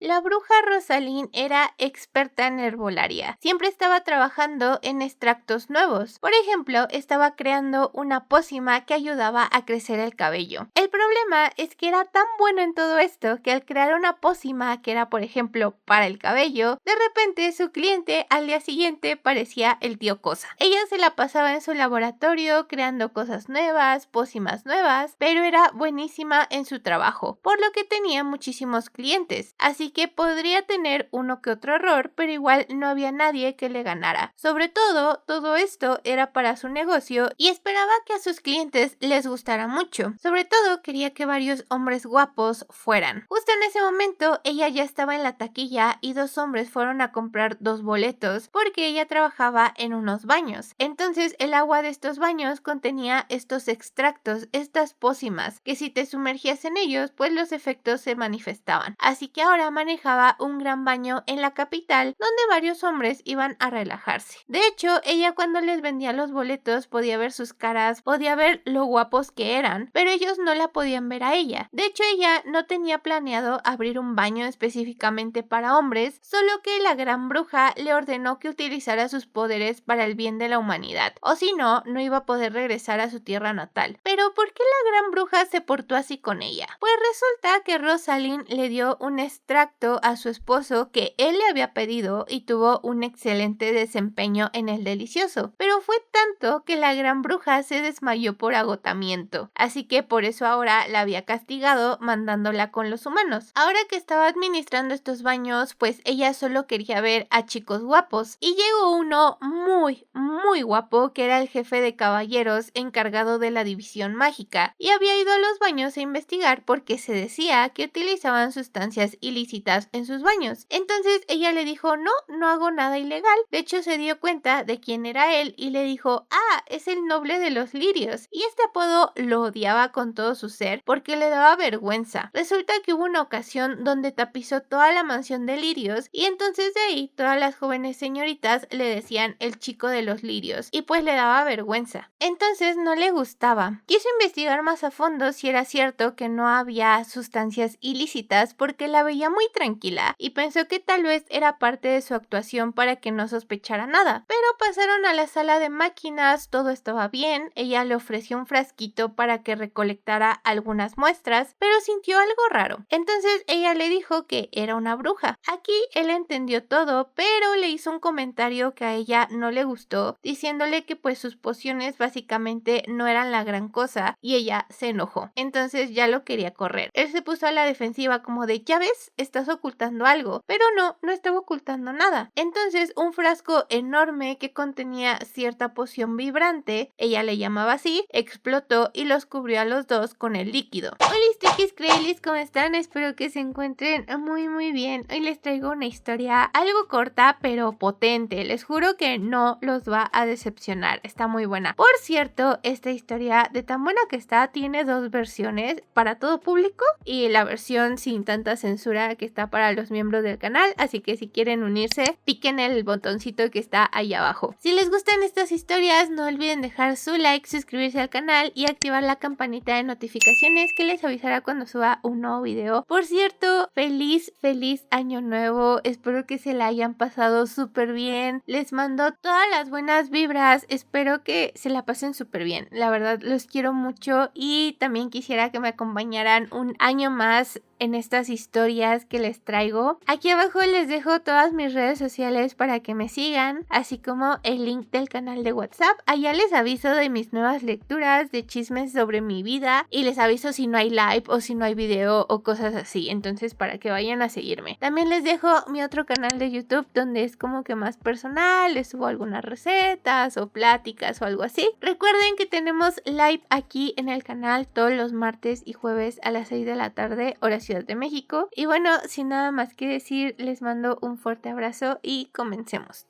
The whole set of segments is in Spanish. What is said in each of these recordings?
La bruja Rosalind era experta en herbolaria. Siempre estaba trabajando en extractos nuevos. Por ejemplo, estaba creando una pócima que ayudaba a crecer el cabello. El problema es que era tan bueno en todo esto que al crear una pócima que era, por ejemplo, para el cabello, de repente su cliente al día siguiente parecía el tío Cosa. Ella se la pasaba en su laboratorio creando cosas nuevas, pócimas nuevas, pero era buenísima en su trabajo, por lo que tenía muchísimos clientes. Así que podría tener uno que otro error, pero igual no había nadie que le ganara. Sobre todo esto era para su negocio y esperaba que a sus clientes les gustara mucho. Sobre todo quería que varios hombres guapos fueran. Justo en ese momento ella ya estaba en la taquilla y dos hombres fueron a comprar 2 boletos porque ella trabajaba en unos baños. Entonces el agua de estos baños contenía estos extractos, estas pócimas, que si te sumergías en ellos, pues los efectos se manifestaban. Así que ahora manejaba un gran baño en la capital donde varios hombres iban a relajarse. De hecho, ella cuando les vendía los boletos podía ver sus caras, podía ver lo guapos que eran, pero ellos no la podían ver a ella. De hecho, ella no tenía planeado abrir un baño específicamente para hombres, solo que la gran bruja le ordenó que utilizara sus poderes para el bien de la humanidad, o si no, no iba a poder regresar a su tierra natal. Pero ¿por qué la gran bruja se portó así con ella? Pues resulta que Rosalind le dio un extracto a su esposo que él le había pedido y tuvo un excelente desempeño en el delicioso, pero fue tanto que la gran bruja se desmayó por agotamiento, así que por eso ahora la había castigado mandándola con los humanos. Ahora que estaba administrando estos baños, pues ella solo quería ver a chicos guapos y llegó uno muy guapo que era el jefe de caballeros encargado de la división mágica y había ido a los baños a investigar porque se decía que utilizaban sustancias ilícitas en sus baños. Entonces ella le dijo, no hago nada ilegal. De hecho se dio cuenta de quién era él y le dijo, es el noble de los lirios. Y este apodo lo odiaba con todo su ser porque le daba vergüenza. Resulta que hubo una ocasión donde tapizó toda la mansión de lirios y entonces de ahí todas las jóvenes señoritas le decían el chico de los lirios y pues le daba vergüenza. Entonces no le gustaba. Quiso investigar más a fondo si era cierto que no había sustancias ilícitas porque la veía muy tranquila y pensó que tal vez era parte de su actuación para que no sospechara nada. Pero pasaron a la sala de máquinas, todo estaba bien, ella le ofreció un frasquito para que recolectara algunas muestras, pero sintió algo raro. Entonces ella le dijo que era una bruja. Aquí él entendió todo, pero le hizo un comentario que a ella no le gustó, diciéndole que pues sus pociones básicamente no eran la gran cosa y ella se enojó. Entonces ya lo quería correr. Él se puso a la defensiva como de, ya ves, estás ocultando algo, pero no estaba ocultando nada. Entonces un frasco enorme que contenía cierta poción vibrante, ella le llamaba así, explotó y los cubrió a los dos con el líquido. Hola Stickies Kraylis, ¿cómo están? Espero que se encuentren muy bien. Hoy les traigo una historia algo corta pero potente, les juro que no los va a decepcionar, está muy buena. Por cierto, esta historia de tan buena que está tiene 2 versiones para todo público y la versión sin tanta censura que está para los miembros del canal, así que si quieren unirse, piquen el botoncito que está ahí abajo. Si les gustan estas historias, no olviden dejar su like, suscribirse al canal y activar la campanita de notificaciones que les avisará cuando suba un nuevo video. Por cierto, feliz año nuevo, espero que se la hayan pasado súper bien, les mando todas las buenas vibras, espero que se la pasen súper bien, la verdad los quiero mucho y también quisiera que me acompañaran un año más en estas historias que les traigo. Aquí abajo les dejo todas mis redes sociales para que me sigan, así como el link del canal de WhatsApp. Allá les aviso de mis nuevas lecturas, de chismes sobre mi vida y les aviso si no hay live o si no hay video o cosas así, entonces para que vayan a seguirme. También les dejo mi otro canal de YouTube donde es como que más personal, les subo algunas recetas o pláticas o algo así. Recuerden que tenemos live aquí en el canal todos los martes y jueves a las 6 de la tarde, hora Ciudad de México. Y bueno, sin nada más que decir, les mando un fuerte abrazo y comencemos.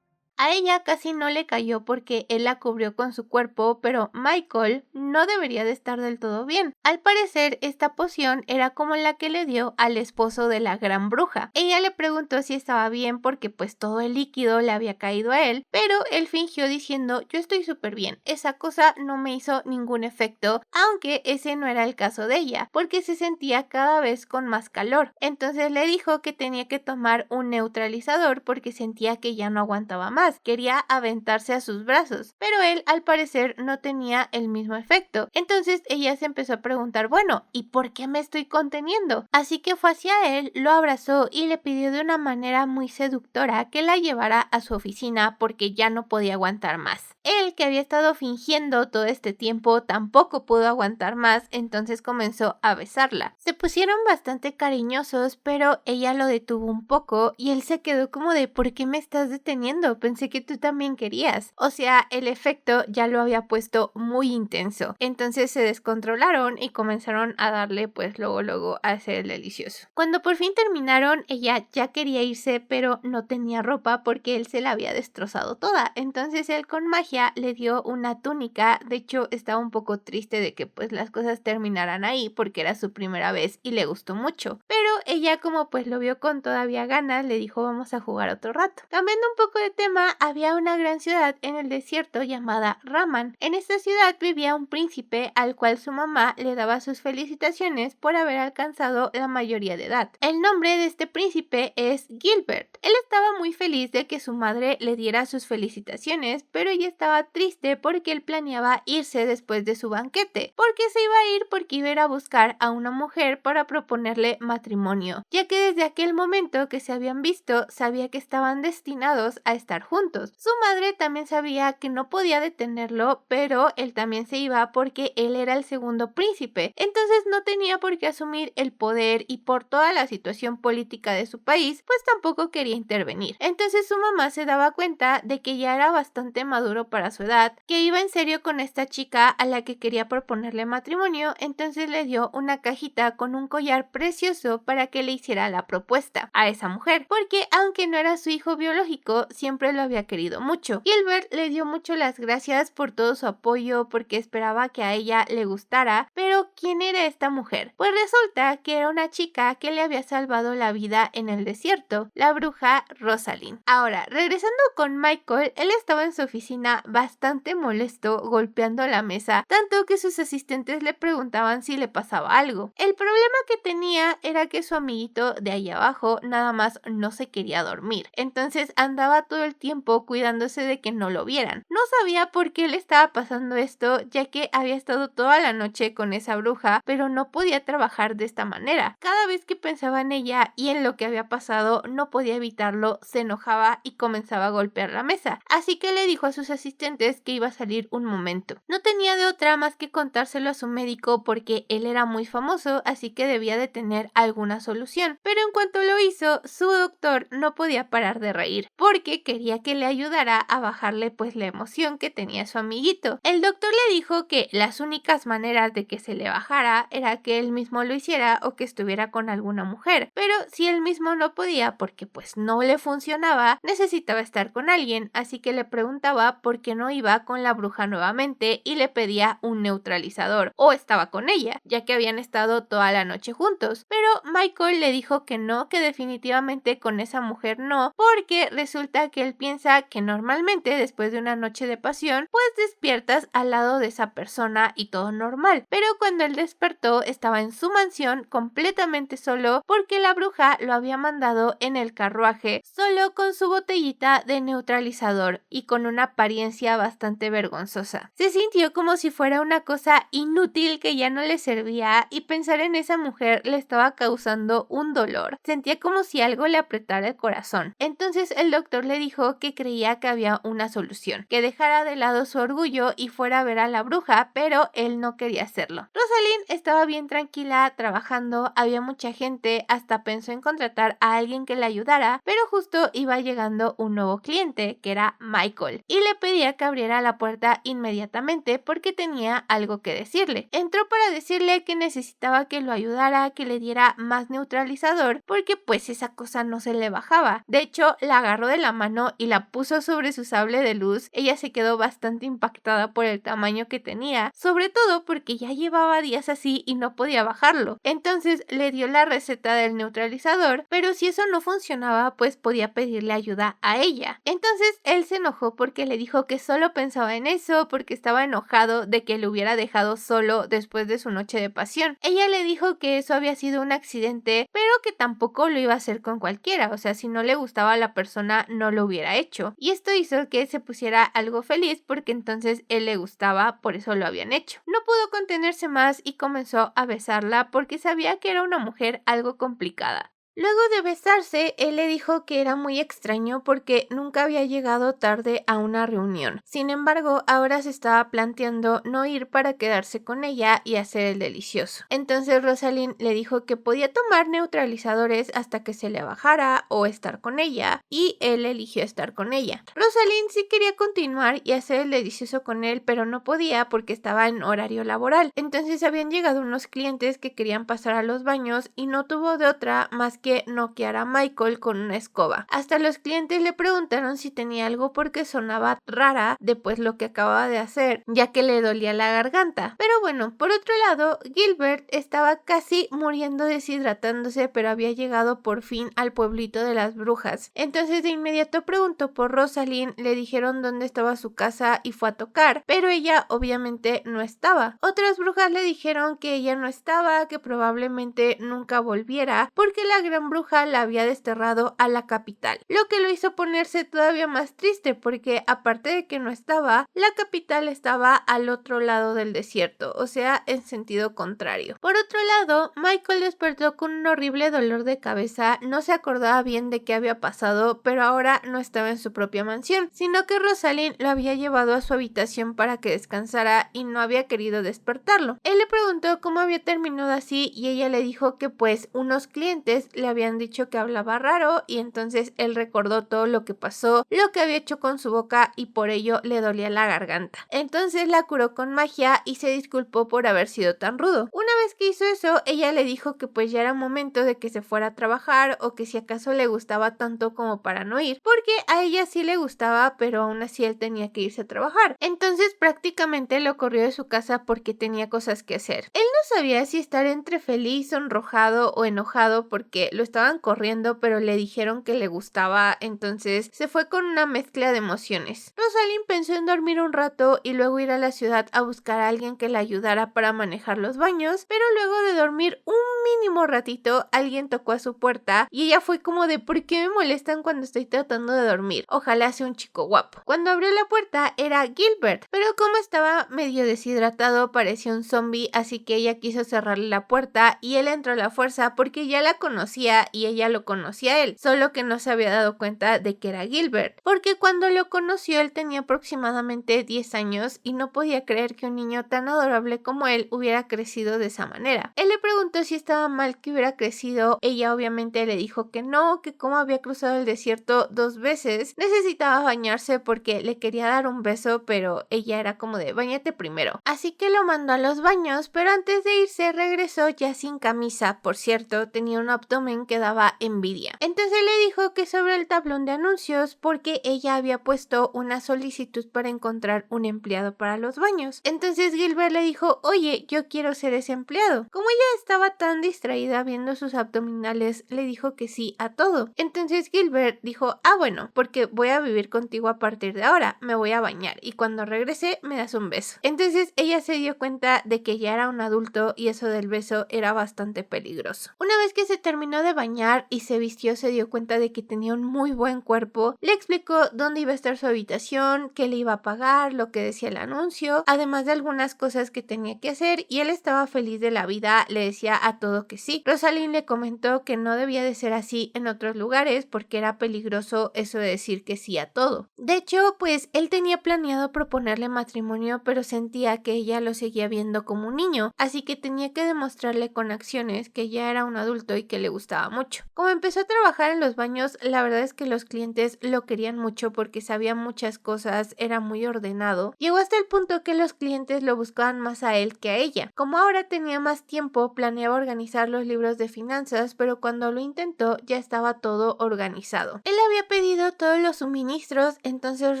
A ella casi no le cayó porque él la cubrió con su cuerpo, pero Michael no debería de estar del todo bien. Al parecer, esta poción era como la que le dio al esposo de la gran bruja. Ella le preguntó si estaba bien porque pues todo el líquido le había caído a él, pero él fingió diciendo: yo estoy súper bien, esa cosa no me hizo ningún efecto, aunque ese no era el caso de ella, porque se sentía cada vez con más calor. Entonces le dijo que tenía que tomar un neutralizador porque sentía que ya no aguantaba más, quería aventarse a sus brazos, pero él al parecer no tenía el mismo efecto. Entonces ella se empezó a preguntar: bueno, ¿y por qué me estoy conteniendo? Así que fue hacia él, lo abrazó y le pidió de una manera muy seductora que la llevara a su oficina porque ya no podía aguantar más. Él, que había estado fingiendo todo este tiempo, tampoco pudo aguantar más, entonces comenzó a besarla. Se pusieron bastante cariñosos, pero ella lo detuvo un poco y él se quedó como de: ¿por qué me estás deteniendo? Pensé que tú también querías. O sea, el efecto ya lo había puesto muy intenso. Entonces se descontrolaron y comenzaron a darle pues luego a hacer el delicioso. Cuando por fin terminaron, ella ya quería irse, pero no tenía ropa porque él se la había destrozado toda. Entonces él con magia le dio una túnica. De hecho, estaba un poco triste de que pues las cosas terminaran ahí porque era su primera vez y le gustó mucho. Pero ella, como pues lo vio con todavía ganas, le dijo: vamos a jugar otro rato. Cambiando un poco de tema, había una gran ciudad en el desierto llamada Raman. En esta ciudad vivía un príncipe al cual su mamá le daba sus felicitaciones por haber alcanzado la mayoría de edad. El nombre de este príncipe es Gilbert. Él estaba muy feliz de que su madre le diera sus felicitaciones, pero ella estaba triste porque él planeaba irse después de su banquete. Porque se iba a ir porque iba a ir a buscar a una mujer para proponerle matrimonio, ya que desde aquel momento que se habían visto sabía que estaban destinados a estar juntos. Su madre también sabía que no podía detenerlo, pero él también se iba porque él era el segundo príncipe, entonces no tenía por qué asumir el poder y por toda la situación política de su país, pues tampoco quería intervenir. Entonces su mamá se daba cuenta de que ya era bastante maduro para su edad, que iba en serio con esta chica a la que quería proponerle matrimonio, entonces le dio una cajita con un collar precioso para que le hiciera la propuesta a esa mujer, porque aunque no era su hijo biológico, siempre lo había querido mucho. Gilbert le dio mucho las gracias por todo su apoyo porque esperaba que a ella le gustara, pero ¿quién era esta mujer? Pues resulta que era una chica que le había salvado la vida en el desierto, la bruja Rosalind. Ahora, regresando con Michael, él estaba en su oficina bastante molesto, golpeando la mesa, tanto que sus asistentes le preguntaban si le pasaba algo. El problema que tenía era que su amiguito de ahí abajo nada más no se quería dormir, entonces andaba todo el tiempo cuidándose de que no lo vieran. No sabía por qué le estaba pasando esto, ya que había estado toda la noche con esa bruja, pero no podía trabajar de esta manera. Cada vez que pensaba en ella y en lo que había pasado, no podía evitarlo, se enojaba y comenzaba a golpear la mesa. Así que le dijo a sus asistentes que iba a salir un momento. No tenía de otra más que contárselo a su médico porque él era muy famoso, así que debía de tener alguna solución. Pero en cuanto lo hizo, su doctor no podía parar de reír, porque quería que le ayudara a bajarle pues la emoción que tenía su amiguito. El doctor le dijo que las únicas maneras de que se le bajara era que él mismo lo hiciera o que estuviera con alguna mujer, pero si él mismo no podía porque pues no le funcionaba, necesitaba estar con alguien, así que le preguntaba por qué no iba con la bruja nuevamente y le pedía un neutralizador, o estaba con ella, ya que habían estado toda la noche juntos. Pero Michael le dijo que no, que definitivamente con esa mujer no, porque resulta que él piensa que normalmente después de una noche de pasión, pues despiertas al lado de esa persona y todo normal, pero cuando él despertó estaba en su mansión completamente solo porque la bruja lo había mandado en el carruaje solo con su botellita de neutralizador y con una apariencia bastante vergonzosa. Se sintió como si fuera una cosa inútil que ya no le servía y pensar en esa mujer le estaba causando un dolor. Sentía como si algo le apretara el corazón. Entonces el doctor le dijo que creía que había una solución, que dejara de lado su orgullo y fuera a ver a la bruja, pero él no quería hacerlo. Rosalind estaba bien tranquila trabajando, había mucha gente, hasta pensó en contratar a alguien que le ayudara, pero justo iba llegando un nuevo cliente, que era Michael, y le pedía que abriera la puerta inmediatamente porque tenía algo que decirle. Entró para decirle que necesitaba que lo ayudara, que le diera más neutralizador, porque pues esa cosa no se le bajaba. De hecho, la agarró de la mano y la puso sobre su sable de luz. Ella se quedó bastante impactada por el tamaño que tenía, sobre todo porque ya llevaba días así y no podía bajarlo. Entonces le dio la receta del neutralizador, pero si eso no funcionaba, pues podía pedirle ayuda a ella. Entonces él se enojó porque le dijo que solo pensaba en eso, porque estaba enojado de que lo hubiera dejado solo después de su noche de pasión. Ella le dijo que eso había sido un accidente, pero que tampoco lo iba a hacer con cualquiera, o sea, si no le gustaba a la persona no lo hubiera hecho. Y esto hizo que se pusiera algo feliz porque entonces él le gustaba, por eso lo habían hecho. No pudo contenerse más y comenzó a besarla porque sabía que era una mujer algo complicada. Luego de besarse, él le dijo que era muy extraño porque nunca había llegado tarde a una reunión. Sin embargo, ahora se estaba planteando no ir para quedarse con ella y hacer el delicioso. Entonces Rosalind le dijo que podía tomar neutralizadores hasta que se le bajara o estar con ella, y él eligió estar con ella. Rosalind sí quería continuar y hacer el delicioso con él, pero no podía porque estaba en horario laboral. Entonces habían llegado unos clientes que querían pasar a los baños y no tuvo de otra más que noquear a Michael con una escoba. Hasta los clientes le preguntaron si tenía algo porque sonaba rara después lo que acababa de hacer, ya que le dolía la garganta. Pero bueno, por otro lado, Gilbert estaba casi muriendo deshidratándose, pero había llegado por fin al pueblito de las brujas. Entonces de inmediato preguntó por Rosalind, le dijeron dónde estaba su casa y fue a tocar, pero ella obviamente no estaba. Otras brujas le dijeron que ella no estaba, que probablemente nunca volviera, porque la gran bruja la había desterrado a la capital, lo que lo hizo ponerse todavía más triste porque aparte de que no estaba, la capital estaba al otro lado del desierto, o sea, en sentido contrario. Por otro lado, Michael despertó con un horrible dolor de cabeza, no se acordaba bien de qué había pasado, pero ahora no estaba en su propia mansión, sino que Rosalind lo había llevado a su habitación para que descansara y no había querido despertarlo. Él le preguntó cómo había terminado así y ella le dijo que pues unos clientes le habían dicho que hablaba raro y entonces él recordó todo lo que pasó, lo que había hecho con su boca y por ello le dolía la garganta. Entonces la curó con magia y se disculpó por haber sido tan rudo. Una vez que hizo eso, ella le dijo que pues ya era momento de que se fuera a trabajar o que si acaso le gustaba tanto como para no ir, porque a ella sí le gustaba, pero aún así él tenía que irse a trabajar. Entonces prácticamente lo corrió de su casa porque tenía cosas que hacer. Él no sabía si estar entre feliz, sonrojado o enojado porque lo estaban corriendo, pero le dijeron que le gustaba, entonces se fue con una mezcla de emociones. Rosalind pensó en dormir un rato y luego ir a la ciudad a buscar a alguien que la ayudara para manejar los baños, pero luego de dormir un mínimo ratito, alguien tocó a su puerta y ella fue como de ¿por qué me molestan cuando estoy tratando de dormir? Ojalá sea un chico guapo. Cuando abrió la puerta era Gilbert, pero como estaba medio deshidratado parecía un zombie, así que ella quiso cerrarle la puerta y él entró a la fuerza porque ya la conocía y ella lo conocía a él, solo que no se había dado cuenta de que era Gilbert, porque cuando lo conoció él tenía aproximadamente 10 años y no podía creer que un niño tan adorable como él hubiera crecido de esa manera. Él le preguntó si estaba mal que hubiera crecido, ella obviamente le dijo que no, que como había cruzado el desierto 2 veces, necesitaba bañarse porque le quería dar un beso, pero ella era como de báñate primero. Así que lo mandó a los baños, pero antes de irse regresó ya sin camisa, por cierto, tenía un abdomen que daba envidia. Entonces le dijo que sobre el tablón de anuncios porque ella había puesto una solicitud para encontrar un empleado para los baños. Entonces Gilbert le dijo, oye, yo quiero ser ese empleado. Como ella estaba tan distraída viendo sus abdominales, le dijo que sí a todo. Entonces Gilbert dijo, bueno, porque voy a vivir contigo a partir de ahora, me voy a bañar y cuando regrese me das un beso. Entonces ella se dio cuenta de que ya era un adulto y eso del beso era bastante peligroso. Una vez que se terminó terminó de bañar y se vistió, se dio cuenta de que tenía un muy buen cuerpo. Le explicó dónde iba a estar su habitación, qué le iba a pagar, lo que decía el anuncio, además de algunas cosas que tenía que hacer, y él estaba feliz de la vida, le decía a todo que sí. Rosalind le comentó que no debía de ser así en otros lugares porque era peligroso eso de decir que sí a todo. De hecho, pues él tenía planeado proponerle matrimonio, pero sentía que ella lo seguía viendo como un niño, así que tenía que demostrarle con acciones que ya era un adulto y que le gustaba mucho. Como empezó a trabajar en los baños, la verdad es que los clientes lo querían mucho porque sabía muchas cosas, era muy ordenado. Llegó hasta el punto que los clientes lo buscaban más a él que a ella. Como ahora tenía más tiempo, planeaba organizar los libros de finanzas, pero cuando lo intentó ya estaba todo organizado. Él había pedido todos los suministros, entonces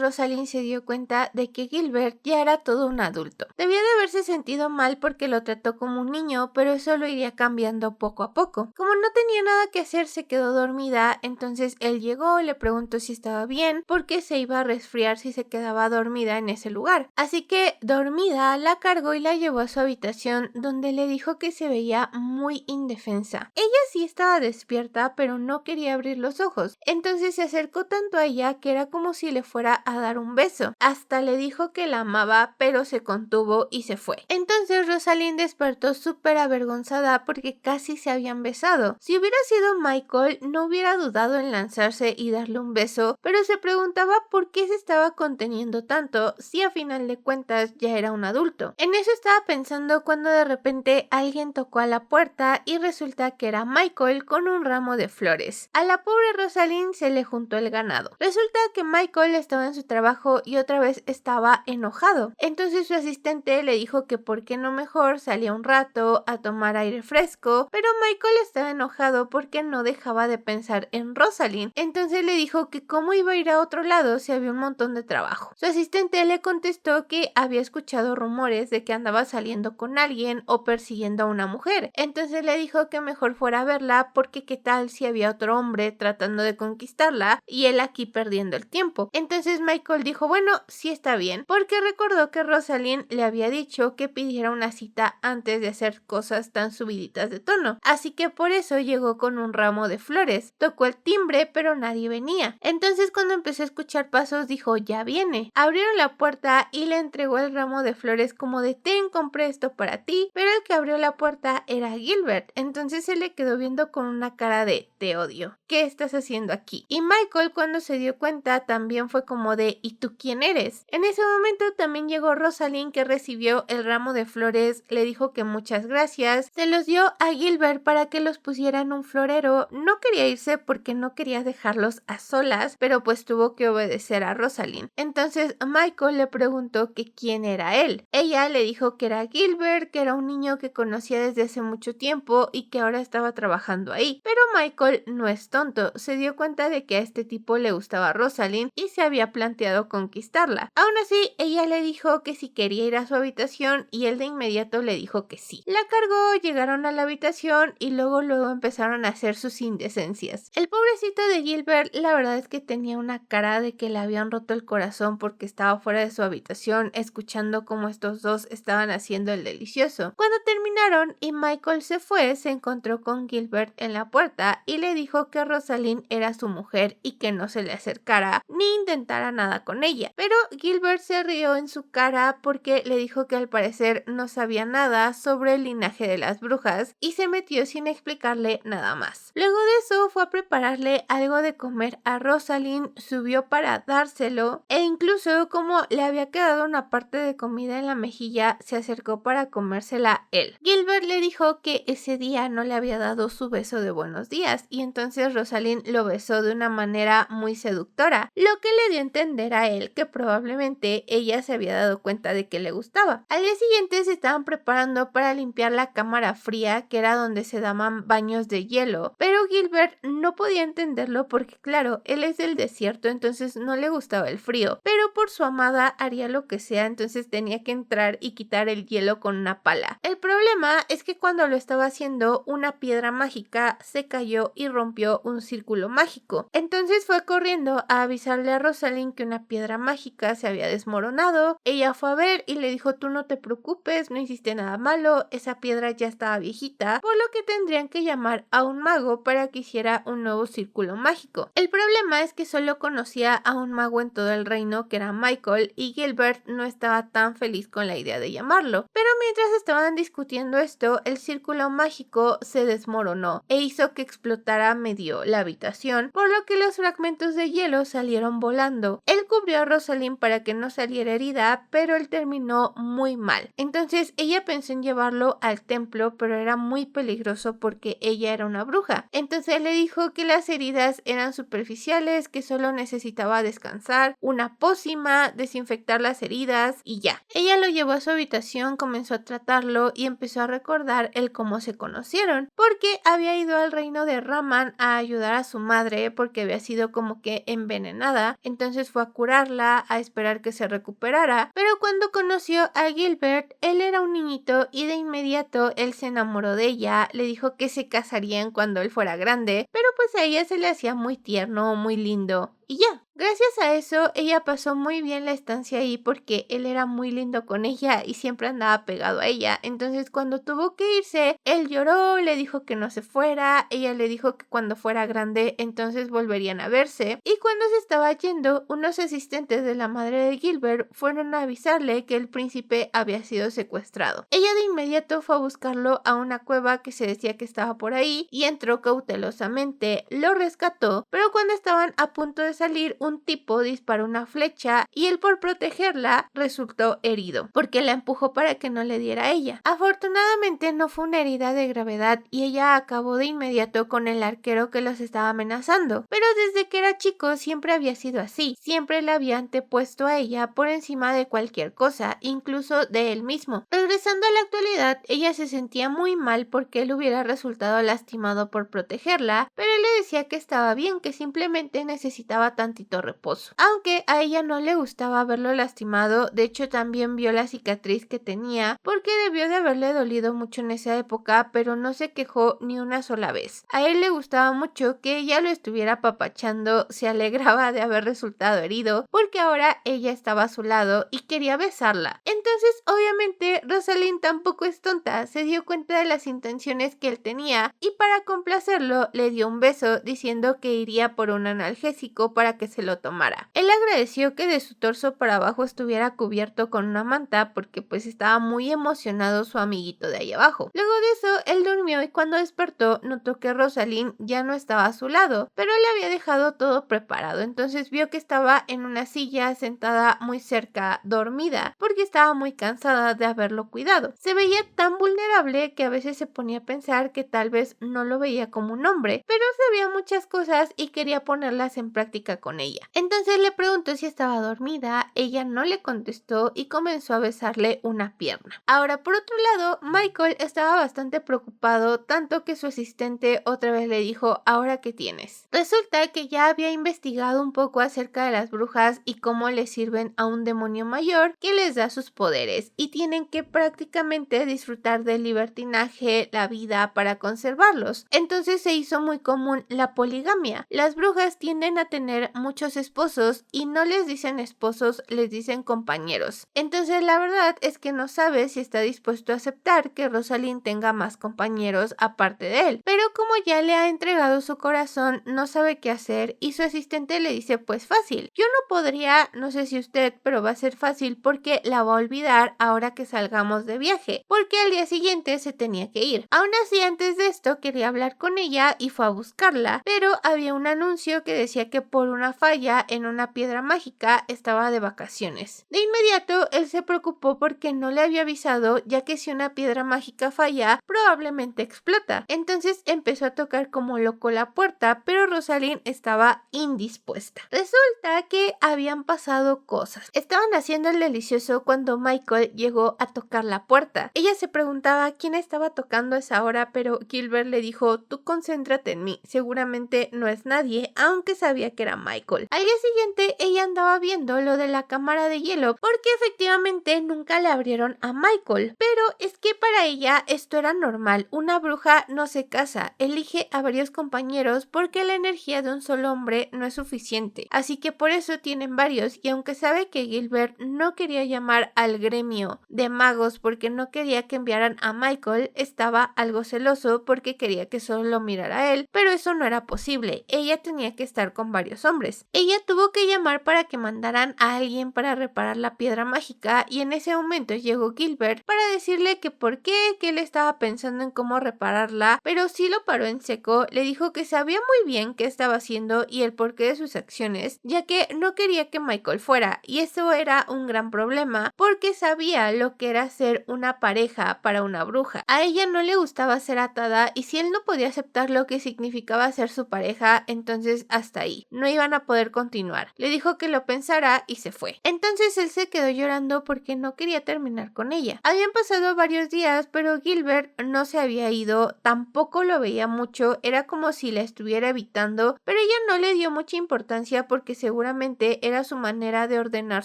Rosalind se dio cuenta de que Gilbert ya era todo un adulto. Debía de haberse sentido mal porque lo trató como un niño, pero eso lo iría cambiando poco a poco. Como no tenía nada que hacer, se quedó dormida, entonces él llegó, le preguntó si estaba bien, porque se iba a resfriar si se quedaba dormida en ese lugar. Así que, dormida, la cargó y la llevó a su habitación, donde le dijo que se veía muy indefensa. Ella sí estaba despierta, pero no quería abrir los ojos. Entonces se acercó tanto a ella que era como si le fuera a dar un beso. Hasta le dijo que la amaba, pero se contuvo y se fue. Entonces Rosalind despertó súper avergonzada porque casi se habían besado. Si hubiera sido Michael, no hubiera dudado en lanzarse y darle un beso, pero se preguntaba por qué se estaba conteniendo tanto si a final de cuentas ya era un adulto. En eso estaba pensando cuando de repente alguien tocó a la puerta y resulta que era Michael con un ramo de flores. A la pobre Rosalind se le juntó el ganado. Resulta que Michael estaba en su trabajo y otra vez estaba enojado. Entonces su asistente le dijo que por qué no mejor salía un rato a tomar aire fresco, pero Michael estaba enojado porque no dejaba de pensar en Rosalind. Entonces le dijo que cómo iba a ir a otro lado si había un montón de trabajo. Su asistente le contestó que había escuchado rumores de que andaba saliendo con alguien o persiguiendo a una mujer. Entonces le dijo que mejor fuera a verla porque qué tal si había otro hombre tratando de conquistarla y él aquí perdiendo el tiempo. Entonces Michael dijo bueno, sí está bien, porque recordó que Rosalind le había dicho que pidiera una cita antes de hacer cosas tan subiditas de tono. Así que por eso llegó con un ramo de flores. Tocó el timbre, pero nadie venía. Entonces cuando empezó a escuchar pasos dijo ya viene. Abrieron la puerta y le entregó el ramo de flores como de ten, compré esto para ti, pero el que abrió la puerta era Gilbert. Entonces se le quedó viendo con una cara de te odio. ¿Qué estás haciendo aquí? Y Michael cuando se dio cuenta también fue como de ¿y tú quién eres? En ese momento también llegó Rosalind, que recibió el ramo de flores, le dijo que muchas gracias, se los dio a Gilbert para que los pusiera en un florero. No quería irse porque no quería dejarlos a solas, pero pues tuvo que obedecer a Rosalind. Entonces Michael le preguntó que quién era él. Ella le dijo que era Gilbert, que era un niño que conocía desde hace mucho tiempo y que ahora estaba trabajando ahí. Pero Michael no es tonto, se dio cuenta de que a este tipo le gustaba Rosalind y se había planteado conquistarla. Aún así, ella le dijo que si quería ir a su habitación y él de inmediato le dijo que sí. La cargó, llegaron a la habitación y luego empezaron a hacer sus indecencias. El pobrecito de Gilbert, la verdad es que tenía una cara de que le habían roto el corazón porque estaba fuera de su habitación escuchando cómo estos dos estaban haciendo el delicioso. Cuando terminaron y Michael se fue, se encontró con Gilbert en la puerta y le dijo que Rosalind era su mujer y que no se le acercara ni intentara nada con ella. Pero Gilbert se rió en su cara porque le dijo que al parecer no sabía nada sobre el linaje de las brujas y se metió sin explicarle nada más. Luego de eso fue a prepararle algo de comer a Rosalind, subió para dárselo e incluso como le había quedado una parte de comida en la mejilla, se acercó para comérsela él. Gilbert le dijo que ese día no le había dado su beso de buenos días y entonces Rosalind lo besó de una manera muy seductora, lo que le dio a entender a él que probablemente ella se había dado cuenta de que le gustaba. Al día siguiente se estaban preparando para limpiar la cámara fría, que era donde se daban baños de hielo, pero Gilbert no podía entenderlo porque claro, él es del desierto, entonces no le gustaba el frío, pero por su amada haría lo que sea, entonces tenía que entrar y quitar el hielo con una pala. El problema es que cuando lo estaba haciendo, una piedra mágica se cayó y rompió un círculo mágico. Entonces fue corriendo a avisarle a Rosalind que una piedra mágica se había desmoronado. Ella fue a ver y le dijo tú no te preocupes, no hiciste nada malo, esa piedra ya estaba viejita, por lo que tendrían que llamar contratar a un mago para que hiciera un nuevo círculo mágico. El problema es que solo conocía a un mago en todo el reino, que era Michael, y Gilbert no estaba tan feliz con la idea de llamarlo. Pero mientras estaban discutiendo esto, el círculo mágico se desmoronó e hizo que explotara medio la habitación, por lo que los fragmentos de hielo salieron volando. Él cubrió a Rosalind para que no saliera herida, pero él terminó muy mal. Entonces ella pensó en llevarlo al templo, pero era muy peligroso porque ella era una bruja. Entonces le dijo que las heridas eran superficiales, que solo necesitaba descansar, una pócima, desinfectar las heridas y ya. Ella lo llevó a su habitación, comenzó a tratarlo y empezó a recordar el cómo se conocieron, porque había ido al reino de Raman a ayudar a su madre porque había sido como que envenenada. Entonces fue a curarla, a esperar que se recuperara, pero cuando conoció a Gilbert, él era un niñito y de inmediato él se enamoró de ella, le dijo que se casarían cuando él fuera grande, pero pues a ella se le hacía muy tierno, muy lindo y ya. Gracias a eso, ella pasó muy bien la estancia ahí porque él era muy lindo con ella y siempre andaba pegado a ella. Entonces, cuando tuvo que irse, él lloró, le dijo que no se fuera, ella le dijo que cuando fuera grande, entonces volverían a verse. Y cuando se estaba yendo, unos asistentes de la madre de Gilbert fueron a avisarle que el príncipe había sido secuestrado. Ella de inmediato fue a buscarlo a una cueva que se decía que estaba por ahí y entró cautelosamente, lo rescató, pero cuando estaban a punto de salir, un tipo disparó una flecha y él, por protegerla, resultó herido porque la empujó para que no le diera a ella. Afortunadamente no fue una herida de gravedad y ella acabó de inmediato con el arquero que los estaba amenazando, pero desde que era chico siempre había sido así, siempre la había antepuesto a ella por encima de cualquier cosa, incluso de él mismo. Regresando a la actualidad, ella se sentía muy mal porque él hubiera resultado lastimado por protegerla, pero él le decía que estaba bien, que simplemente necesitaba tantito reposo. Aunque a ella no le gustaba verlo lastimado, de hecho también vio la cicatriz que tenía porque debió de haberle dolido mucho en esa época, pero no se quejó ni una sola vez. A él le gustaba mucho que ella lo estuviera apapachando, se alegraba de haber resultado herido porque ahora ella estaba a su lado y quería besarla. Entonces, obviamente, Rosalind tampoco es tonta, se dio cuenta de las intenciones que él tenía y para complacerlo le dio un beso diciendo que iría por un analgésico para que se lo tomara. Él agradeció que de su torso para abajo estuviera cubierto con una manta porque pues estaba muy emocionado su amiguito de ahí abajo. Luego de eso, él durmió y cuando despertó notó que Rosalind ya no estaba a su lado, pero él había dejado todo preparado. Entonces vio que estaba en una silla sentada muy cerca, dormida, porque estaba muy cansada de haberlo cuidado. Se veía tan vulnerable que a veces se ponía a pensar que tal vez no lo veía como un hombre, pero sabía muchas cosas y quería ponerlas en práctica con ella. Entonces le preguntó si estaba dormida, ella no le contestó y comenzó a besarle una pierna. Ahora, por otro lado, Michael estaba bastante preocupado, tanto que su asistente otra vez le dijo: ¿ahora qué tienes? Resulta que ya había investigado un poco acerca de las brujas y cómo les sirven a un demonio mayor que les da sus poderes y tienen que prácticamente disfrutar del libertinaje, la vida, para conservarlos. Entonces se hizo muy común la poligamia. Las brujas tienden a tener muchos esposos y no les dicen esposos, les dicen compañeros. Entonces la verdad es que no sabe si está dispuesto a aceptar que Rosalind tenga más compañeros aparte de él, pero como ya le ha entregado su corazón, no sabe qué hacer y su asistente le dice: pues fácil, yo no podría, no sé si usted, pero va a ser fácil porque la va a olvidar ahora que salgamos de viaje, porque al día siguiente se tenía que ir. Aún así, antes de esto quería hablar con ella y fue a buscarla, pero había un anuncio que decía que por una falla en una piedra mágica estaba de vacaciones. De inmediato él se preocupó porque no le había avisado, ya que si una piedra mágica falla probablemente explota. Entonces empezó a tocar como loco la puerta, pero Rosalind estaba indispuesta. Resulta que habían pasado cosas. Estaban haciendo el delicioso cuando Michael llegó a tocar la puerta. Ella se preguntaba quién estaba tocando a esa hora, pero Gilbert le dijo: tú concéntrate en mí, seguramente no es nadie, aunque sabía que era Michael. Michael. Al día siguiente ella andaba viendo lo de la cámara de hielo porque efectivamente nunca le abrieron a Michael, pero es que para ella esto era normal. Una bruja no se casa, elige a varios compañeros porque la energía de un solo hombre no es suficiente, así que por eso tienen varios. Y aunque sabe que Gilbert no quería llamar al gremio de magos porque no quería que enviaran a Michael, estaba algo celoso porque quería que solo lo mirara a él, pero eso no era posible. Ella tenía que estar con varios hombres. Ella tuvo que llamar para que mandaran a alguien para reparar la piedra mágica, y en ese momento llegó Gilbert para decirle que por qué, que él estaba pensando en cómo repararla, pero sí lo paró en seco. Le dijo que sabía muy bien qué estaba haciendo y el porqué de sus acciones, ya que no quería que Michael fuera, y eso era un gran problema porque sabía lo que era ser una pareja para una bruja. A ella no le gustaba ser atada, y si él no podía aceptar lo que significaba ser su pareja, entonces hasta ahí, no iban a poder continuar. Le dijo que lo pensara y se fue. Entonces él se quedó llorando porque no quería terminar con ella. Habían pasado varios días, pero Gilbert no se había ido, tampoco lo veía mucho, era como si la estuviera evitando, pero ella no le dio mucha importancia porque seguramente era su manera de ordenar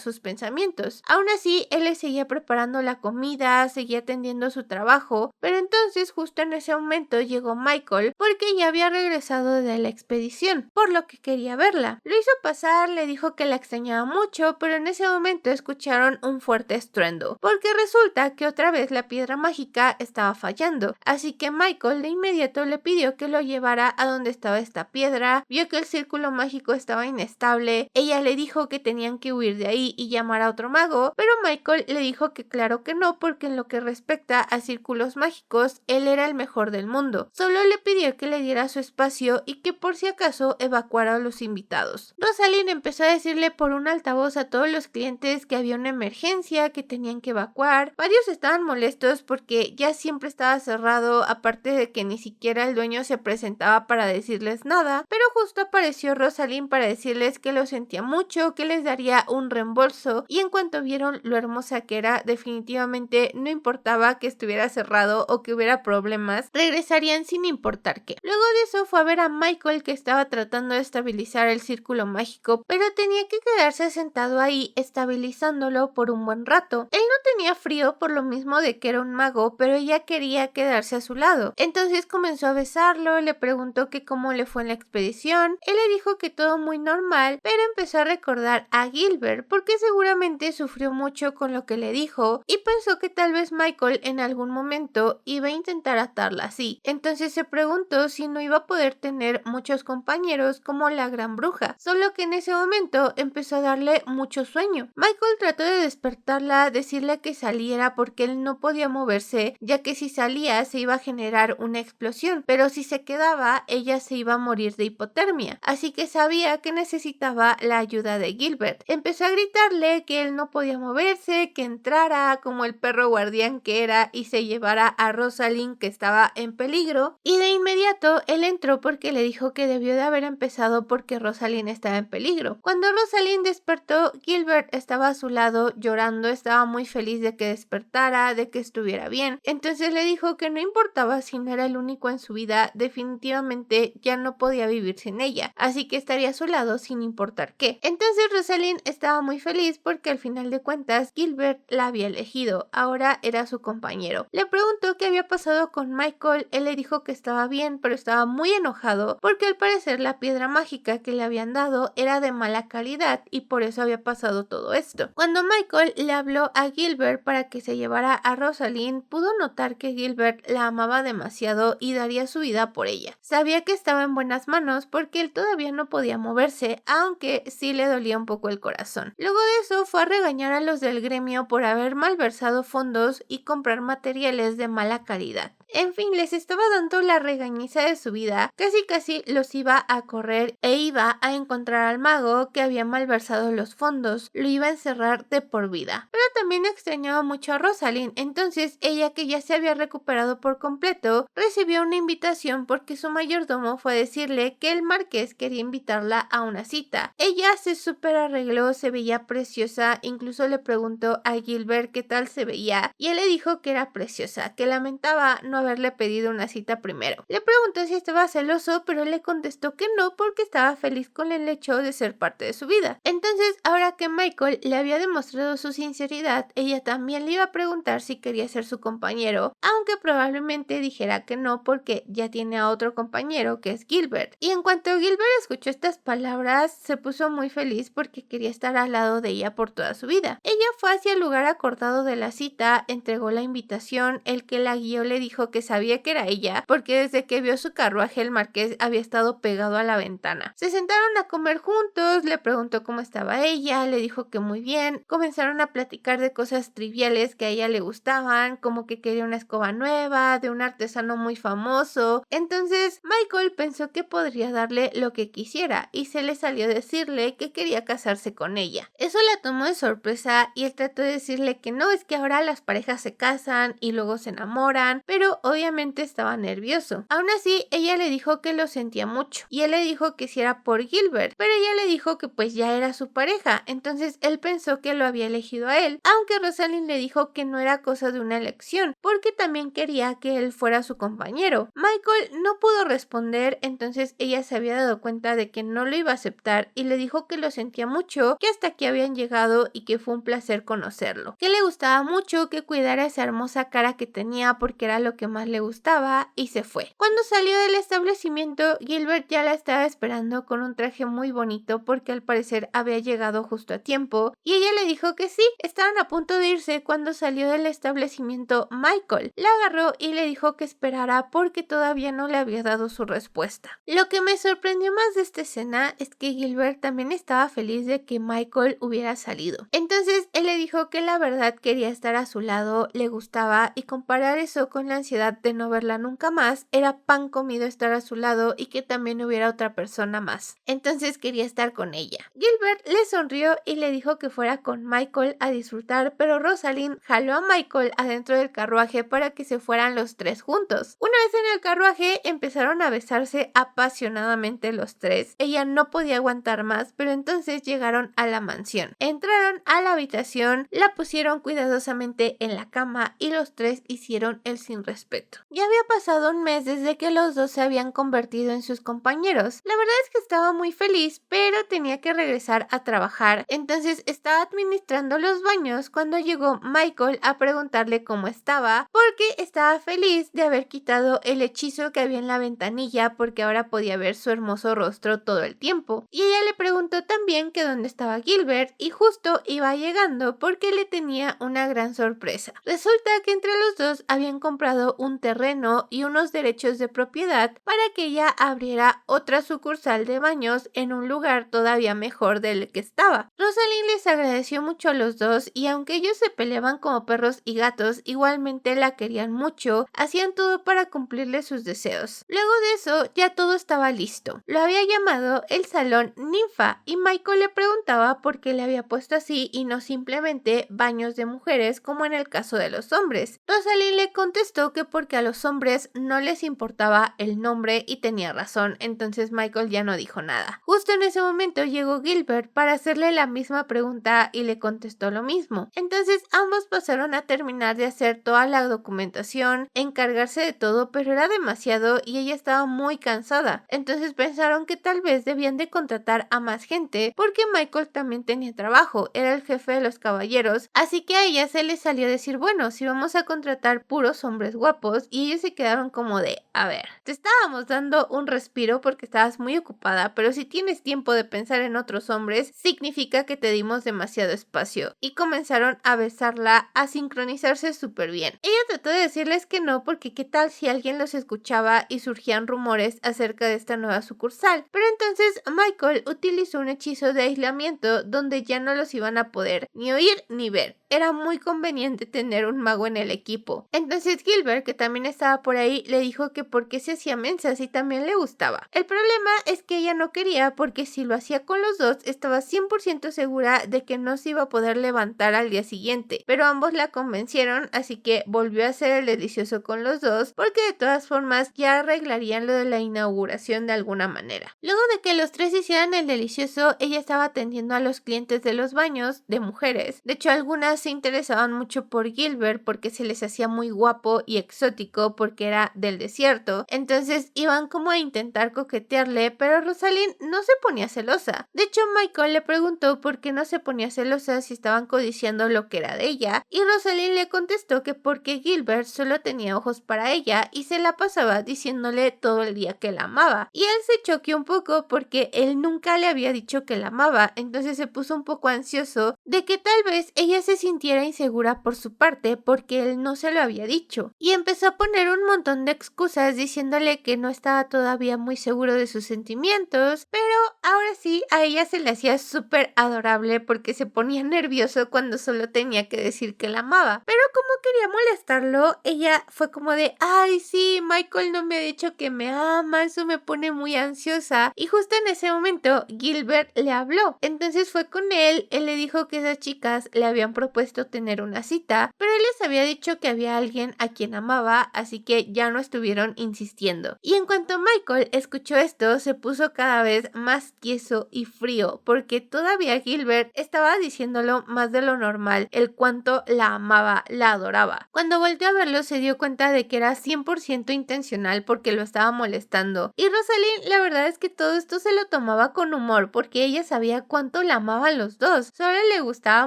sus pensamientos. Aún así, él le seguía preparando la comida, seguía atendiendo su trabajo, pero entonces justo en ese momento llegó Michael porque ya había regresado de la expedición, por lo que quería verla. Lo hizo pasar, le dijo que la extrañaba mucho, pero en ese momento escucharon un fuerte estruendo, porque resulta que otra vez la piedra mágica estaba fallando, así que Michael de inmediato le pidió que lo llevara a donde estaba esta piedra. Vio que el círculo mágico estaba inestable, ella le dijo que tenían que huir de ahí y llamar a otro mago, pero Michael le dijo que claro que no, porque en lo que respecta a círculos mágicos, él era el mejor del mundo. Solo le pidió que le diera su espacio y que por si acaso evacuara a los invitados. Rosalind empezó a decirle por un altavoz a todos los clientes que había una emergencia, que tenían que evacuar. Varios estaban molestos porque ya siempre estaba cerrado, aparte de que ni siquiera el dueño se presentaba para decirles nada, pero justo apareció Rosalind para decirles que lo sentía mucho, que les daría un reembolso, y en cuanto vieron lo hermosa que era, definitivamente no importaba que estuviera cerrado o que hubiera problemas, regresarían sin importar qué. Luego de eso fue a ver a Michael, que estaba tratando de estabilizar el círculo mágico, pero tenía que quedarse sentado ahí estabilizándolo por un buen rato. Él no tenía frío por lo mismo de que era un mago, pero ella quería quedarse a su lado. Entonces comenzó a besarlo, le preguntó que cómo le fue en la expedición. Él le dijo que todo muy normal, pero empezó a recordar a Gilbert porque seguramente sufrió mucho con lo que le dijo y pensó que tal vez Michael en algún momento iba a intentar atarla así. Entonces se preguntó si no iba a poder tener muchos compañeros como la gran bruja, solo que en ese momento empezó a darle mucho sueño. Michael trató de despertarla, decirle que saliera porque él no podía moverse, ya que si salía se iba a generar una explosión, pero si se quedaba ella se iba a morir de hipotermia, así que sabía que necesitaba la ayuda de Gilbert. Empezó a gritarle que él no podía moverse, que entrara como el perro guardián que era y se llevara a Rosalind, que estaba en peligro, y de inmediato él entró porque le dijo que debió de haber empezado porque Rosalind estaba en peligro. Cuando Rosalind despertó, Gilbert estaba a su lado llorando, estaba muy feliz de que despertara, de que estuviera bien. Entonces le dijo que no importaba si no era el único en su vida, definitivamente ya no podía vivir sin ella, así que estaría a su lado sin importar qué. Entonces Rosalind estaba muy feliz porque al final de cuentas Gilbert la había elegido, ahora era su compañero. Le preguntó qué había pasado con Michael, él le dijo que estaba bien, pero estaba muy enojado porque al parecer la piedra mágica que le habían dado era de mala calidad y por eso había pasado todo esto. Cuando Michael le habló a Gilbert para que se llevara a Rosalind, pudo notar que Gilbert la amaba demasiado y daría su vida por ella. Sabía que estaba en buenas manos porque él todavía no podía moverse, aunque sí le dolía un poco el corazón. Luego de eso fue a regañar a los del gremio por haber malversado fondos y comprar materiales de mala calidad. En fin, les estaba dando la regañiza de su vida, casi los iba a correr e iba a encontrar al mago que había malversado los fondos, lo iba a encerrar de por vida. Pero también extrañaba mucho a Rosalind, entonces ella, que ya se había recuperado por completo, recibió una invitación porque su mayordomo fue a decirle que el marqués quería invitarla a una cita. Ella se súper arregló, se veía preciosa, incluso le preguntó a Gilbert qué tal se veía y él le dijo que era preciosa, que lamentaba no no haberle pedido una cita primero. Le preguntó si estaba celoso, pero le contestó que no porque estaba feliz con el hecho de ser parte de su vida. Entonces, ahora que Michael le había demostrado su sinceridad, ella también le iba a preguntar si quería ser su compañero, aunque probablemente dijera que no porque ya tiene a otro compañero que es Gilbert. Y en cuanto Gilbert escuchó estas palabras, se puso muy feliz porque quería estar al lado de ella por toda su vida. Ella fue hacia el lugar acordado de la cita, entregó la invitación, el que la guió le dijo que sabía que era ella porque desde que vio su carruaje el marqués había estado pegado a la ventana. Se sentaron a comer juntos, le preguntó cómo estaba ella, le dijo que muy bien, comenzaron a platicar de cosas triviales que a ella le gustaban, como que quería una escoba nueva, de un artesano muy famoso. Entonces Michael pensó que podría darle lo que quisiera y se le salió a decirle que quería casarse con ella. Eso la tomó de sorpresa y él trató de decirle que no, es que ahora las parejas se casan y luego se enamoran, pero obviamente estaba nervioso. Aún así, ella le dijo que lo sentía mucho y él le dijo que si era por Gilbert, pero ella le dijo que pues ya era su pareja, entonces él pensó que lo había elegido a él, aunque Rosalind le dijo que no era cosa de una elección, porque también quería que él fuera su compañero. Michael no pudo responder, entonces ella se había dado cuenta de que no lo iba a aceptar y le dijo que lo sentía mucho, que hasta aquí habían llegado y que fue un placer conocerlo, que le gustaba mucho que cuidara esa hermosa cara que tenía porque era lo que más le gustaba, y se fue. Cuando salió del establecimiento, Gilbert ya la estaba esperando con un traje muy bonito porque al parecer había llegado justo a tiempo y ella le dijo que sí. Estaban a punto de irse cuando salió del establecimiento Michael. La agarró y le dijo que esperara porque todavía no le había dado su respuesta. Lo que me sorprendió más de esta escena es que Gilbert también estaba feliz de que Michael hubiera salido. Entonces él le dijo que la verdad quería estar a su lado, le gustaba, y comparar eso con la ansiedad de no verla nunca más era pan comido estar a su lado y que también hubiera otra persona más. Entonces quería estar con ella. Gilbert le sonrió y le dijo que fuera con Michael a disfrutar, pero Rosalind jaló a Michael adentro del carruaje para que se fueran los tres juntos. Una vez en el carruaje empezaron a besarse apasionadamente los tres. Ella no podía aguantar más, pero entonces llegaron a la mansión. Entraron a la habitación, la pusieron cuidadosamente en la cama y los tres hicieron el sin respeto. Ya había pasado un mes desde que los dos se habían convertido en sus compañeros. La verdad es que estaba muy feliz, pero tenía que regresar a trabajar. Entonces estaba administrando los baños cuando llegó Michael a preguntarle cómo estaba, porque estaba feliz de haber quitado el hechizo que había en la ventanilla porque ahora podía ver su hermoso rostro todo el tiempo. Y ella le preguntó también que dónde estaba Gilbert y justo iba llegando porque le tenía una gran sorpresa. Resulta que entre los dos habían comprado un terreno y unos derechos de propiedad para que ella abriera otra sucursal de baños en un lugar todavía mejor del que estaba. Rosalind les agradeció mucho a los dos y aunque ellos se peleaban como perros y gatos, igualmente la querían mucho, hacían todo para cumplirle sus deseos. Luego de eso ya todo estaba listo. Lo había llamado el salón Ninfa y Michael le preguntaba por qué le había puesto así y no simplemente baños de mujeres como en el caso de los hombres. Rosalind le contestó que porque a los hombres no les importaba el nombre y tenía razón, entonces Michael ya no dijo nada. Justo en ese momento llegó Gilbert para hacerle la misma pregunta y le contestó lo mismo. Entonces ambos pasaron a terminar de hacer toda la documentación, encargarse de todo, pero era demasiado y ella estaba muy cansada. Entonces pensaron que tal vez debían de contratar a más gente porque Michael también tenía trabajo, era el jefe de los caballeros, así que a ella se le salió a decir, bueno, si vamos a contratar puros hombres guapos, y ellos se quedaron como de, a ver, te estábamos dando un respiro porque estabas muy ocupada, pero si tienes tiempo de pensar en otros hombres, significa que te dimos demasiado espacio. Y comenzaron a besarla, a sincronizarse súper bien. Ella trató de decirles que no, porque qué tal si alguien los escuchaba y surgían rumores acerca de esta nueva sucursal. Pero entonces Michael utilizó un hechizo de aislamiento donde ya no los iban a poder ni oír ni ver. Era muy conveniente tener un mago en el equipo. Entonces Gilbert, que también estaba por ahí, le dijo que por qué se hacía mensa si también le gustaba. El problema es que ella no quería porque si lo hacía con los dos estaba 100% segura de que no se iba a poder levantar al día siguiente. Pero ambos la convencieron, así que volvió a hacer el delicioso con los dos porque de todas formas ya arreglarían lo de la inauguración de alguna manera. Luego de que los tres hicieran el delicioso, ella estaba atendiendo a los clientes de los baños de mujeres. De hecho, algunas personas se interesaban mucho por Gilbert porque se les hacía muy guapo y exótico porque era del desierto. Entonces iban como a intentar coquetearle, pero Rosalind no se ponía celosa. De hecho, Michael le preguntó por qué no se ponía celosa si estaban codiciando lo que era de ella, y Rosalind le contestó que porque Gilbert solo tenía ojos para ella y se la pasaba diciéndole todo el día que la amaba. Y él se choqueó un poco porque él nunca le había dicho que la amaba, entonces se puso un poco ansioso de que tal vez ella se sintiera insegura por su parte porque él no se lo había dicho. Y empezó a poner un montón de excusas diciéndole que no estaba todavía muy seguro de sus sentimientos, pero ahora sí, a ella se le hacía súper adorable porque se ponía nervioso cuando solo tenía que decir que la amaba. Pero como quería molestarlo, ella fue como de, ay sí, Michael no me ha dicho que me ama, eso me pone muy ansiosa. Y justo en ese momento Gilbert le habló. Entonces fue con él le dijo que esas chicas le habían propuesto tener una cita, pero él les había dicho que había alguien a quien amaba, así que ya no estuvieron insistiendo. Y en cuanto Michael escuchó esto, se puso cada vez más tieso y frío, porque todavía Gilbert estaba diciéndolo más de lo normal, el cuánto la amaba, la adoraba. Cuando volteó a verlo se dio cuenta de que era 100% intencional porque lo estaba molestando. Y Rosalind, la verdad es que todo esto se lo tomaba con humor porque ella sabía cuánto la amaban los dos, solo le gustaba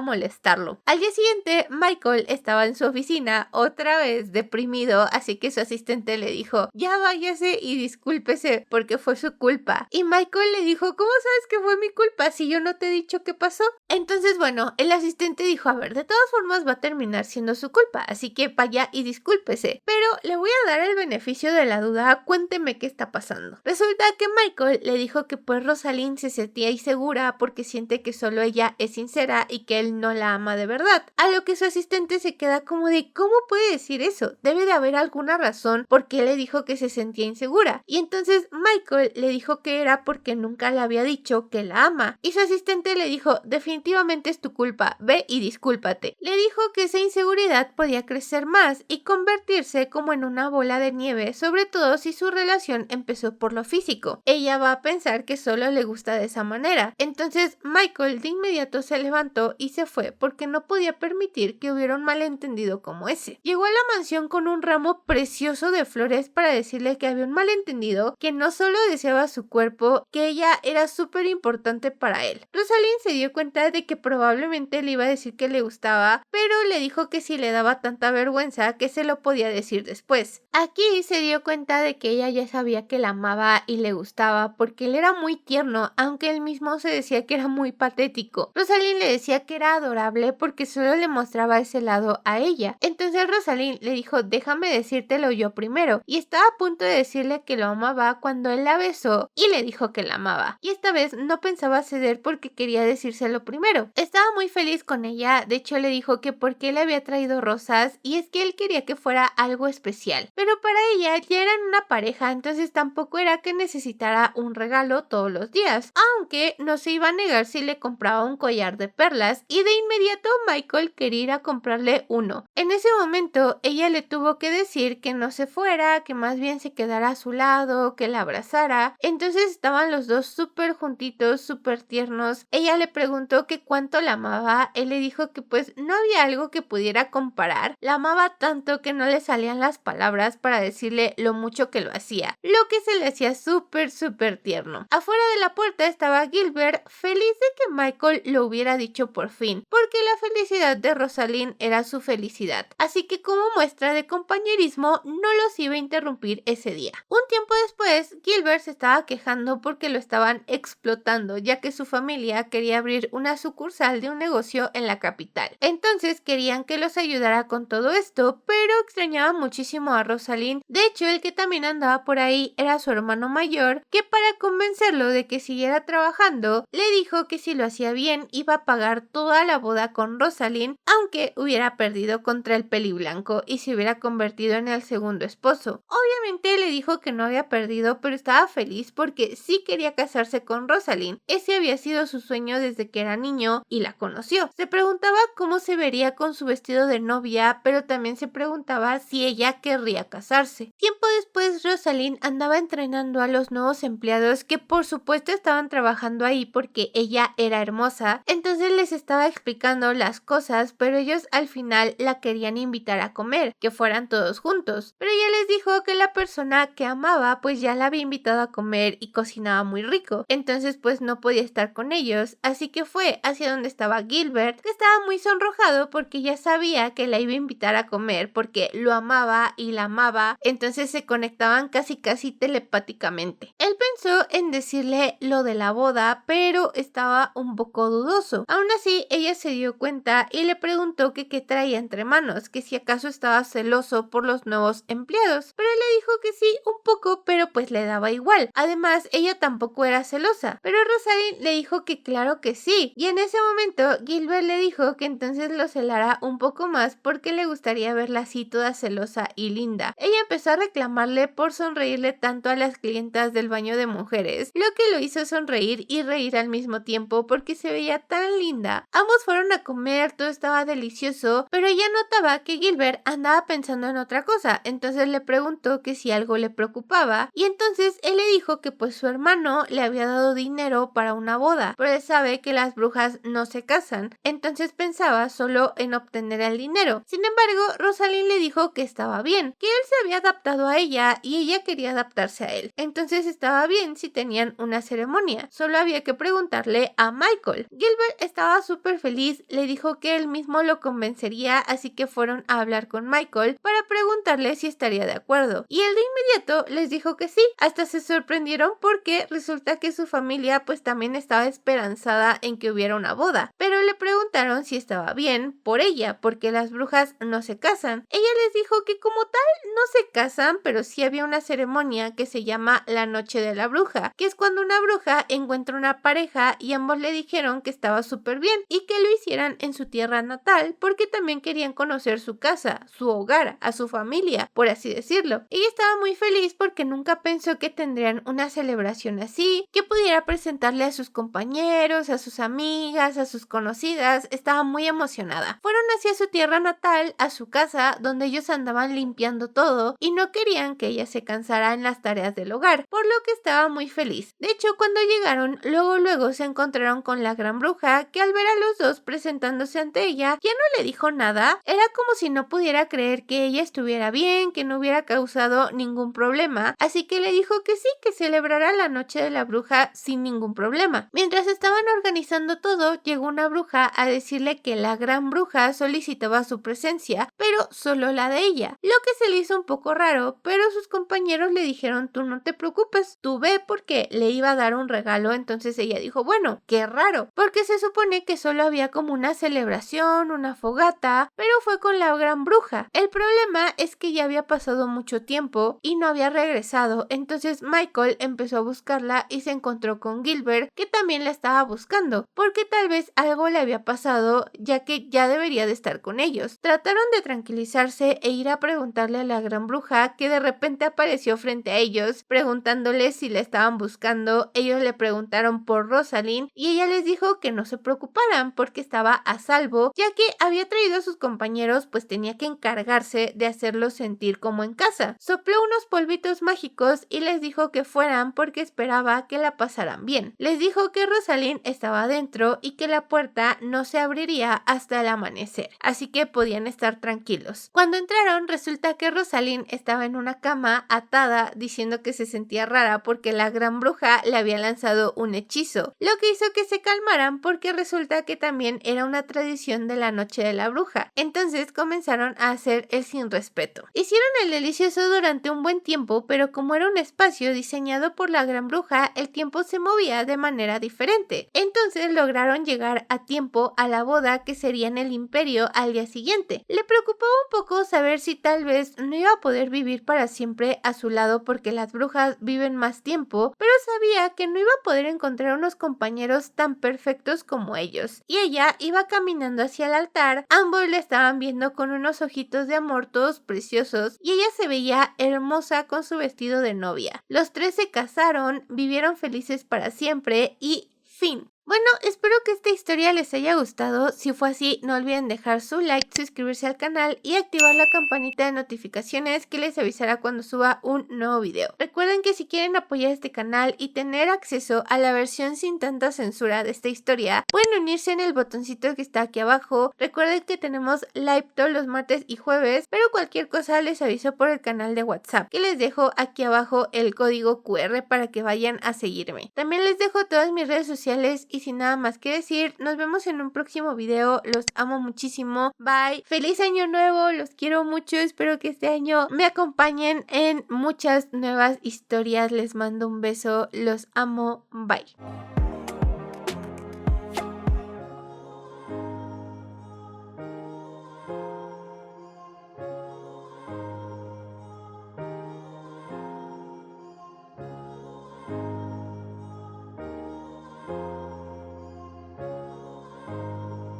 molestarlo. Al día siguiente, Michael estaba en su oficina, otra vez deprimido, así que su asistente le dijo, ya váyase y discúlpese porque fue su culpa. Y Michael le dijo, ¿cómo sabes que fue mi culpa si yo no te he dicho qué pasó? Entonces, bueno, el asistente dijo, a ver, de todas formas va a terminar siendo su culpa, así que vaya y discúlpese. Pero le voy a dar el beneficio de la duda, cuénteme qué está pasando. Resulta que Michael le dijo que pues Rosalind se sentía insegura porque siente que solo ella es sincera y que él no la ama de verdad. A lo que su asistente se queda como de, ¿cómo puede decir eso? Debe de haber alguna razón por qué le dijo que se sentía insegura. Y entonces Michael le dijo que era porque nunca le había dicho que la ama. Y su asistente le dijo, definitivamente es tu culpa, ve y discúlpate. Le dijo que esa inseguridad podía crecer más y convertirse como en una bola de nieve, sobre todo si su relación empezó por lo físico. Ella va a pensar que solo le gusta de esa manera. Entonces Michael de inmediato se levantó y se fue porque no podía permitir que hubiera un malentendido como ese. Llegó a la mansión con un ramo precioso de flores para decirle que había un malentendido, que no solo deseaba su cuerpo, que ella era súper importante para él. Rosalind se dio cuenta de que probablemente le iba a decir que le gustaba, pero le dijo que si le daba tanta vergüenza que se lo podía decir después. Aquí se dio cuenta de que ella ya sabía que la amaba y le gustaba porque él era muy tierno, aunque él mismo se decía que era muy patético. Rosalind le decía que era adorable porque solo le mostraba ese lado a ella. Entonces Rosalind le dijo, déjame decírtelo yo primero, y estaba a punto de decirle que lo amaba cuando él la besó y le dijo que la amaba. Y esta vez no pensaba ceder porque quería decírselo primero. Estaba muy feliz con ella, de hecho le dijo que porque le había traído rosas y es que él quería que fuera algo especial. Pero para ella ya eran una pareja, entonces tampoco era que necesitara un regalo todos los días, aunque no se iba a negar si le compraba un collar de perlas, y de inmediato Michael quería ir a comprarle uno. En ese momento ella le tuvo que decir que no se fuera, que más bien se quedara a su lado, que la abrazara. Entonces estaban los dos súper juntitos, súper tiernos. Ella le preguntó que cuánto la amaba, él le dijo que pues no había algo que pudiera comparar, la amaba tanto que no le salían las palabras para decirle lo mucho que lo hacía, lo que se le hacía súper tierno. Afuera de la puerta estaba Gilbert, feliz de que Michael lo hubiera dicho por fin, porque la felicidad de Rosalind era su felicidad, así que como muestra de compañerismo no los iba a interrumpir ese día. Un tiempo después, Gilbert se estaba quejando porque lo estaban explotando, ya que su familia quería abrir una sucursal de un negocio en la capital. Entonces querían que los ayudara con todo esto, pero extrañaba muchísimo a Rosalind. De hecho, el que también andaba por ahí era su hermano mayor, que para convencerlo de que siguiera trabajando, le dijo que si lo hacía bien iba a pagar toda la boda con Rosalind, aunque hubiera perdido contra el peliblanco y se hubiera convertido en el segundo esposo. Obviamente le dijo que no había perdido, pero estaba feliz porque sí quería casarse con Rosalind. Ese había sido su sueño desde que era niño y la conoció. Se preguntaba cómo se vería con su vestido de novia ella, pero también se preguntaba si ella querría casarse. Tiempo después, Rosalind andaba entrenando a los nuevos empleados que por supuesto estaban trabajando ahí porque ella era hermosa, entonces les estaba explicando las cosas, pero ellos al final la querían invitar a comer, que fueran todos juntos, pero ella les dijo que la persona que amaba pues ya la había invitado a comer y cocinaba muy rico, entonces pues no podía estar con ellos, así que fue hacia donde estaba Gilbert, que estaba muy sonrojado porque ya sabía que la iba a invitar a comer porque lo amaba y la amaba, entonces se conectaban casi telepáticamente. Él pensó en decirle lo de la boda, pero estaba un poco dudoso. Aún así, ella se dio cuenta y le preguntó que qué traía entre manos, que si acaso estaba celoso por los nuevos empleados, pero él le dijo que sí, un poco, pero pues le daba igual. Además, ella tampoco era celosa, pero Rosalind le dijo que claro que sí, y en ese momento Gilbert le dijo que entonces lo celara un poco más porque le gustaría verla así toda celosa y linda. Ella empezó a reclamarle por sonreírle tanto a las clientas del baño de mujeres, lo que lo hizo sonreír y reír al mismo tiempo porque se veía tan linda. Ambos fueron a comer, todo estaba delicioso, pero ella notaba que Gilbert andaba pensando en otra cosa, entonces le preguntó que si algo le preocupaba, y entonces él le dijo que pues su hermano le había dado dinero para una boda, pero él sabe que las brujas no se casan, entonces pensaba solo en obtener el dinero. Sin embargo, Rosalind le dijo que estaba bien, que él se había adaptado a ella y ella quería adaptarse a él, entonces estaba bien si tenían una ceremonia, solo había que preguntarle a Michael. Gilbert estaba súper feliz, le dijo que él mismo lo convencería, así que fueron a hablar con Michael para preguntarle si estaría de acuerdo, y él de inmediato les dijo que sí. Hasta se sorprendieron porque resulta que su familia pues también estaba esperanzada en que hubiera una boda, pero le preguntaron si estaba bien por ella, porque las brujas no se casan. Ella les dijo que como tal no se casan, pero sí había una ceremonia que se llama la Noche de la Bruja, que es cuando una bruja encuentra una pareja y ambos le dijeron que estaba súper bien y que lo hicieran en su tierra natal porque también querían conocer su casa, su hogar, a su familia, por así decirlo. Ella estaba muy feliz porque nunca pensó que tendrían una celebración así, que pudiera presentarle a sus compañeros, a sus amigas, a sus conocidas. Estaba muy emocionada. Fueron hacia su tierra natal, a su casa, donde ellos andaban limpiando todo y no querían que ella se cansara en las tareas del hogar, por lo que estaba muy feliz. De hecho, cuando llegaron, luego se encontraron con la gran bruja, que al ver a los dos presentándose ante ella, ya no le dijo nada. Era como si no pudiera creer que ella estuviera bien, que no hubiera causado ningún problema, así que le dijo que sí, que celebrara la Noche de la Bruja sin ningún problema. Mientras estaban organizando todo, llegó una bruja a decirle que la gran bruja solicitaba su presencia, pero solo la de ella, lo que se le hizo un poco raro, pero sus compañeros le dijeron: tú no te preocupes, tú ve, porque le iba a dar un regalo. Entonces ella dijo: bueno, qué raro, porque se supone que solo había como una celebración, una fogata, pero fue con la gran bruja. El problema es que ya había pasado mucho tiempo y no había regresado, entonces Michael empezó a buscarla y se encontró con Gilbert, que también la estaba buscando, porque tal vez algo le había pasado, ya que ya debería de estar con ellos. Trataron de tranquilizarse e ir a preguntarle a la gran bruja, que de repente apareció frente a ellos, preguntándoles si la estaban buscando. Ellos le preguntaron por Rosalind y ella les dijo que no se preocuparan porque estaba a salvo, ya que había traído a sus compañeros, pues tenía que encargarse de hacerlos sentir como en casa. Sopló unos polvitos mágicos y les dijo que fueran porque esperaba que la pasaran bien. Les dijo que Rosalind estaba adentro y que la puerta no se abriría hasta el amanecer, así que podían estar tranquilos. Cuando entraron, resulta que Rosalind estaba en una cama atada, diciendo que se sentía rara porque la gran bruja le había lanzado un hechizo, lo que hizo que se calmaran porque resulta que también era una tradición de la Noche de la Bruja. Entonces comenzaron a hacer el sin respeto. Hicieron el delicioso durante un buen tiempo, pero como era un espacio diseñado por la gran bruja, el tiempo se movía de manera diferente. Entonces lograron llegar a tiempo a la boda, que sería en el Imperio al día siguiente. Le preocupaba un poco saber si tal vez no iba a poder vivir para siempre a su lado porque las brujas viven más tiempo, pero sabía que no iba a poder encontrar unos compañeros tan perfectos como ellos. Y ella iba caminando hacia el altar, ambos le estaban viendo con unos ojitos de amor todos preciosos y ella se veía hermosa con su vestido de novia. Los tres se casaron, vivieron felices para siempre y fin. Bueno, espero que esta historia les haya gustado. Si fue así, no olviden dejar su like, suscribirse al canal y activar la campanita de notificaciones que les avisará cuando suba un nuevo video. Recuerden que si quieren apoyar este canal y tener acceso a la versión sin tanta censura de esta historia, pueden unirse en el botoncito que está aquí abajo. Recuerden que tenemos live todos los martes y jueves, pero cualquier cosa les aviso por el canal de WhatsApp, que les dejo aquí abajo el código QR para que vayan a seguirme. También les dejo todas mis redes sociales. Y sin nada más que decir, nos vemos en un próximo video. Los amo muchísimo. Bye. Feliz año nuevo. Los quiero mucho. Espero que este año me acompañen en muchas nuevas historias. Les mando un beso. Los amo. Bye.